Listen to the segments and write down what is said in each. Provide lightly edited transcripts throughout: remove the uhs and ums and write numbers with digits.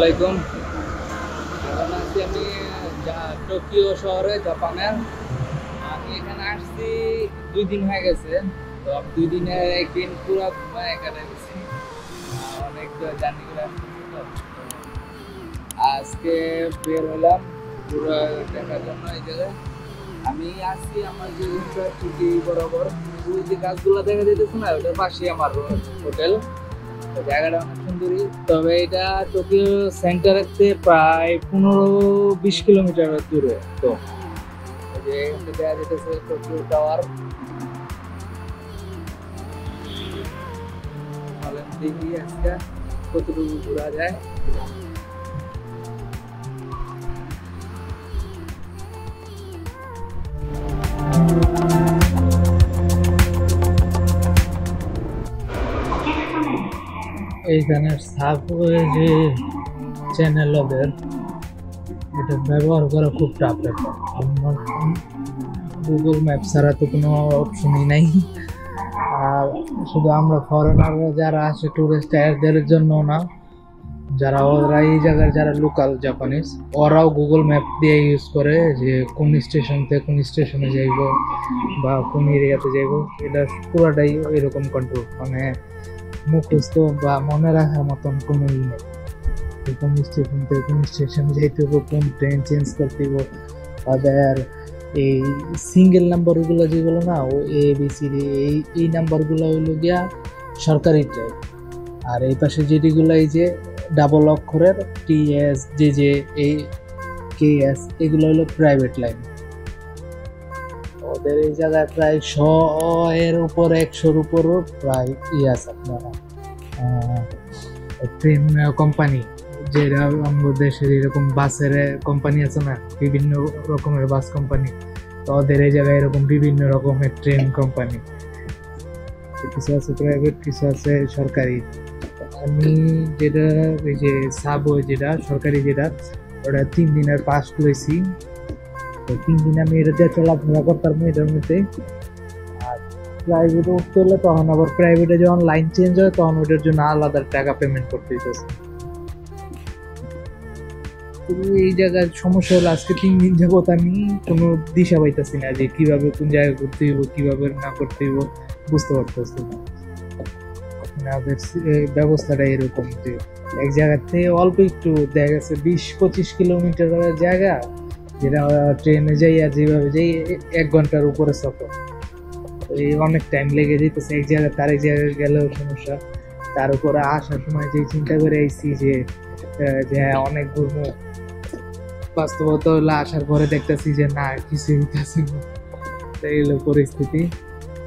আলাইকুম। এখন আছি আমি টোকিও শহরে, জাপানের। আমি এখানে আসছি 2 দিন হয়ে গেছে। তো আমি 2 দিনের একদিন পুরো ঘুমায় কাটাইছি। অনেক জার্নি করে আসতেছি। তো আজকে বের হলাম পুরো দেখার জন্য এই জায়গায়। আমি আসছি আমার যে রুমটা ঠিক এই বরাবর, ওই যে গাছগুলো দেখা যেতেছে না, ওটার পাশেই আমার হোটেল। জায়গাটা অনেক সুন্দরী, তবে এটা টোকিও সেন্টারের থেকে প্রায় 15-20 কিলোমিটার দূরে। তো যে দেখা যেতেছে টোকিও টাওয়ার। দেখি আজকে কতটুকু ঘোরা যায়। এইখানে সাবওয়ে যে চ্যানেল ওদের, এটা ব্যবহার করা খুব টাফ ব্যাপার। আমার গুগল ম্যাপ ছাড়া তো কোনো অপশনই নাই। আর শুধু আমরা ফরেনাররা যারা আসে টুরিস্ট এদের জন্য না, যারা ওরা এই জায়গার যারা লোকাল জাপানিজ, ওরাও গুগল ম্যাপ দিয়ে ইউজ করে যে কোন স্টেশন থেকে কোন স্টেশনে যাইব বা কোন এরিয়াতে যাইব। এটা পুরোটাই এরকম কন্ট্রোল, মানে মুখস্থ বা মনে রাখার মতন কোনো ই নেই। কোন স্টেশন থেকে কোন স্টেশনে যাইতে হবে, কোন ট্রেন চেঞ্জ করতে হবে। তাদের এই সিঙ্গেল নাম্বারগুলো যেগুলো না, ও ABCD এই নাম্বারগুলো হইলো গিয়া সরকারি ট্রেন। আর এই পাশে যেটিগুলো এই যে ডাবল অক্ষরের TS JJ KS, এগুলো হলো প্রাইভেট লাইন। ওদের এই জায়গায় প্রায় 100-এর উপর 100-র উপরও প্রায় আছে আপনারা ট্রেন কোম্পানি, যেটা আমাদের দেশের এরকম বাসের কোম্পানি আছে না, বিভিন্ন রকমের বাস কোম্পানি। তো ওদের এই জায়গায় এরকম বিভিন্ন রকমের ট্রেন কোম্পানি, কিছু আছে প্রাইভেট, কিছু আছে সরকারি। আমি যেটা এই যে সাবওয়ে যেটা সরকারি, যেটা ওটা 3 দিনের পাস করেছি। তো 3 দিন আমি এটাতে চলাফেরা করতাম এটার মধ্যে। আর প্রাইভেটে উঠতে হলে তখন আবার প্রাইভেটে যখন লাইন চেঞ্জ হয় তখন ওটার জন্য আলাদা টাকা পেমেন্ট করতে হইতেছে। এই জায়গার সমস্যা হলো আজকে 3 দিন যাবত আমি কোনো দিশা পাইতেছি না যে কিভাবে কোন জায়গায় ঘুরতে হইব, কিভাবে না করতে হইব বুঝতে পারতেছি না। ব্যবস্থাটা এরকম যে এক জায়গা থেকে অল্প একটু দেখা গেছে 20-25 কিলোমিটারের জায়গা, যেটা ট্রেনে যাই আর যেভাবে যাই 1 ঘন্টার উপরে সফর। এই অনেক টাইম লেগে যেতেছে এক জায়গায় তার এক জায়গায় গেলেও সমস্যা। তার উপরে আসার সময় যে চিন্তা করে আইছি যে অনেক ঘুরবো, বাস্তবতা হলো আসার পরে দেখতেছি যে না, কিছুই হইতেছে না। এই হলো পরিস্থিতি।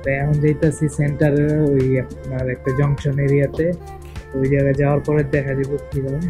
তাই এখন যাইতেছি সেন্টারে, ওই আপনার একটা জংশন এরিয়াতে। ওই জায়গায় যাওয়ার পরে দেখা যাবে কি হয়।